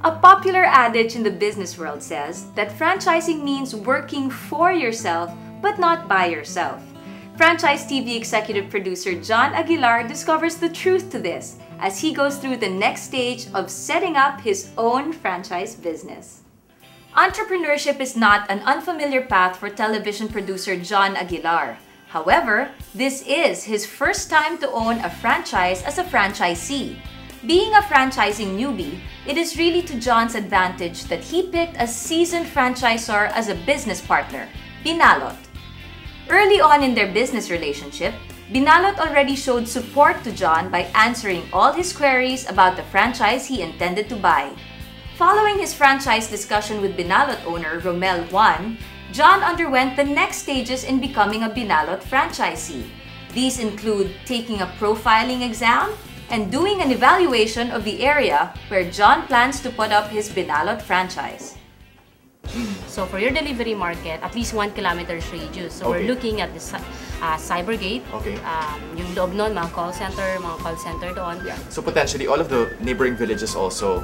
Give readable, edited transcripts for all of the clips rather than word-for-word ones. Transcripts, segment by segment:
A popular adage in the business world says that franchising means working for yourself but not by yourself. Franchise TV executive producer John Aguilar discovers the truth to this as he goes through the next stage of setting up his own franchise business. Entrepreneurship is not an unfamiliar path for television producer John Aguilar. However, this is his first time to own a franchise as a franchisee. Being a franchising newbie, it is really to John's advantage that he picked a seasoned franchisor as a business partner, Binalot. Early on in their business relationship, Binalot already showed support to John by answering all his queries about the franchise he intended to buy. Following his franchise discussion with Binalot owner Romel Juan, John underwent the next stages in becoming a Binalot franchisee. These include taking a profiling exam and doing an evaluation of the area where John plans to put up his Binalot franchise. So for your delivery market, at least 1 kilometer's radius. So we're looking at the Cybergate, yung loob nun, mga call center doon. Yeah. So potentially all of the neighboring villages also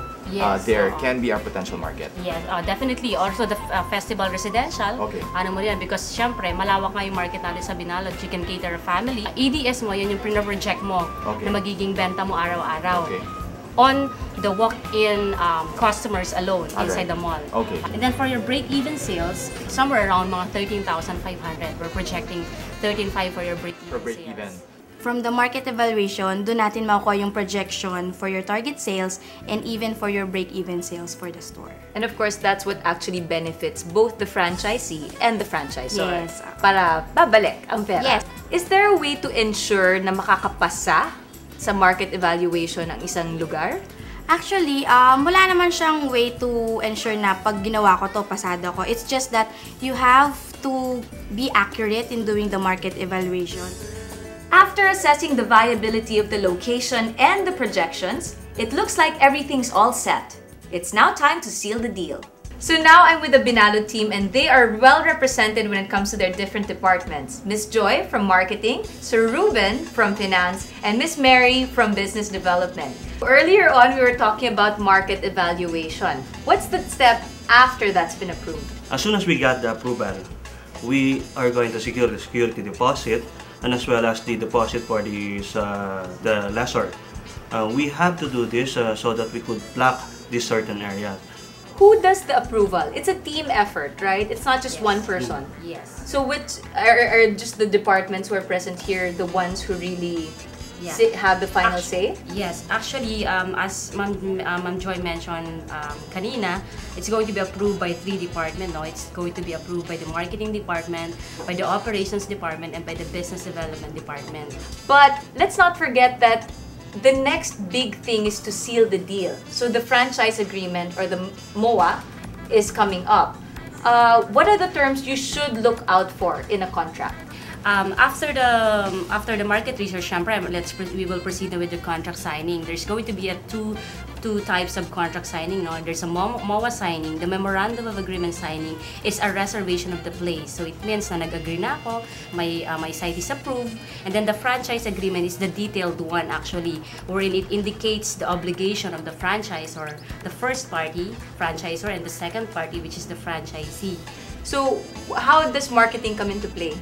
there can be our potential market. Yes, definitely. Also the festival residential. Ano mo yan, because syempre malawak nga yung market natin sa Binalot. You can cater a family. EDS mo, yun yung pre-project mo na magiging benta mo araw-araw. On the walk-in customers alone inside the mall. And then for your break-even sales, somewhere around mga 13,500. We're projecting 13,500 for your break-even sales. From the market evaluation, doon natin makuha yung projection for your target sales and even for your break-even sales for the store. And of course, that's what actually benefits both the franchisee and the franchisor. Yes. Para babalik ang pera. Yes. Is there a way to ensure na makakapasa sa market evaluation ng isang lugar? Actually, wala naman siyang way to ensure na pag ginawa ko to, pasado ko. It's just that you have to be accurate in doing the market evaluation. After assessing the viability of the location and the projections, it looks like everything's all set. It's now time to seal the deal. So now I'm with the Binalot team and they are well represented when it comes to their different departments. Miss Joy from Marketing, Sir Ruben from Finance, and Miss Mary from Business Development. Earlier on, we were talking about market evaluation. What's the step after that's been approved? As soon as we got the approval, we are going to secure the security deposit and as well as the deposit for the lessor. We have to do this so that we could block this certain area. Who does the approval? It's a team effort, right? It's not just one person. Yes. So which are just the departments who are present here the ones who really have the final say? Yes. Actually, as Ma'am Joy mentioned kanina, it's going to be approved by 3 departments. No? It's going to be approved by the marketing department, by the operations department, and by the business development department. But let's not forget that the next big thing is to seal the deal. So the franchise agreement or the MOA is coming up. What are the terms you should look out for in a contract? After the market research, we will proceed with the contract signing. There's going to be two types of contract signing. No? There's a MOA signing. The Memorandum of Agreement signing is a reservation of the place. So it means na nag-agree na ako, my site is approved. And then the franchise agreement is the detailed one actually, wherein it indicates the obligation of the franchisor, the first party, franchisor, and the second party, which is the franchisee. So how does marketing come into play?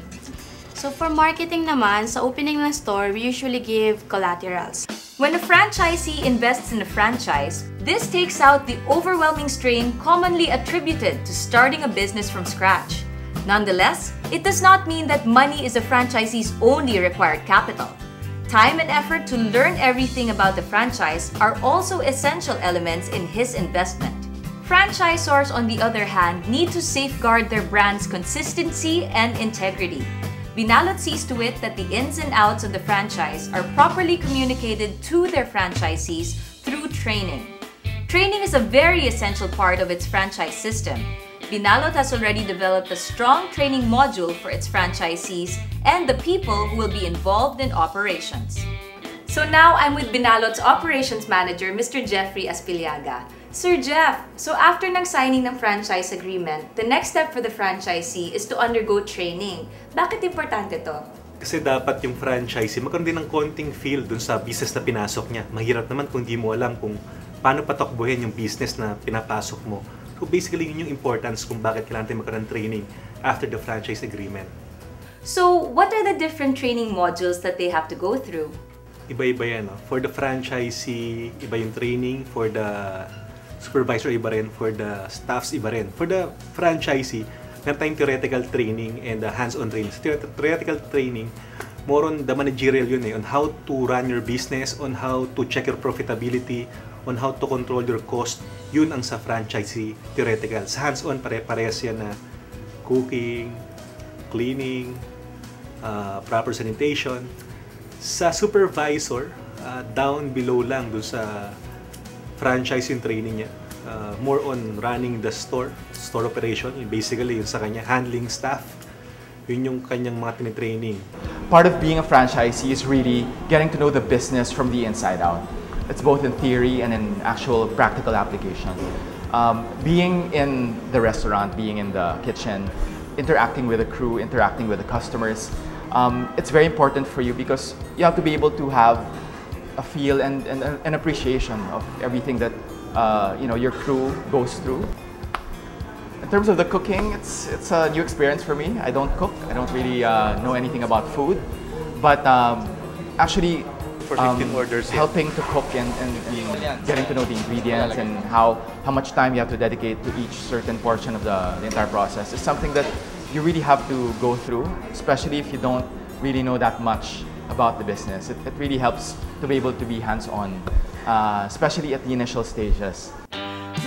So for marketing naman, sa opening ng store, we usually give collaterals. When a franchisee invests in a franchise, this takes out the overwhelming strain commonly attributed to starting a business from scratch. Nonetheless, it does not mean that money is a franchisee's only required capital. Time and effort to learn everything about the franchise are also essential elements in his investment. Franchisors, on the other hand, need to safeguard their brand's consistency and integrity. Binalot sees to it that the ins and outs of the franchise are properly communicated to their franchisees through training. Training is a very essential part of its franchise system. Binalot has already developed a strong training module for its franchisees and the people who will be involved in operations. So now I'm with Binalot's operations manager, Mr. Jeffrey Aspiliaga. Sir Jeff, so after ng signing ng franchise agreement, the next step for the franchisee is to undergo training. Bakit importante to? Kasi dapat yung franchisee magkaroon din ng konting feel dun sa business na pinasok niya. Mahirap naman kung di mo alam kung paano patakbuhin yung business na pinapasok mo. So basically, yun yung importance kung bakit kailangan tayo magkaroon ng training after the franchise agreement. So, what are the different training modules that they have to go through? Iba-iba yan. No? For the franchisee, iba yung training. For the supervisor, iba rin. For the staffs, iba rin. For the franchisee, meron tayong theoretical training and hands-on training. So, theoretical training, more on the managerial yun on how to run your business, on how to check your profitability, on how to control your cost. Yun ang sa franchisee theoretical. Sa hands-on, pare-parehas yan na cooking, cleaning, proper sanitation. Sa supervisor, down below lang dun sa franchise yung training niya. More on running the store operation. Basically, yun sa kanya, handling staff. Yun yung kanyang mga tinitraining. Part of being a franchisee is really getting to know the business from the inside out. It's both in theory and in actual practical application. Being in the restaurant, being in the kitchen, interacting with the crew, interacting with the customers, it's very important for you because you have to be able to have a feel and an appreciation of everything that your crew goes through. In terms of the cooking, it's a new experience for me. I don't cook. I don't really know anything about food, but actually For 15 orders, helping to cook and getting to know the ingredients and how much time you have to dedicate to each certain portion of the entire process is something that you really have to go through, especially if you don't really know that much about the business. It really helps to be able to be hands-on, especially at the initial stages.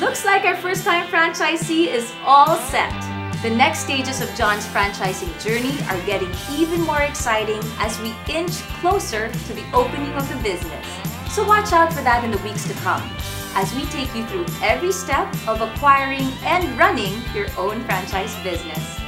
Looks like our first-time franchisee is all set. The next stages of John's franchising journey are getting even more exciting as we inch closer to the opening of the business. So watch out for that in the weeks to come as we take you through every step of acquiring and running your own franchise business.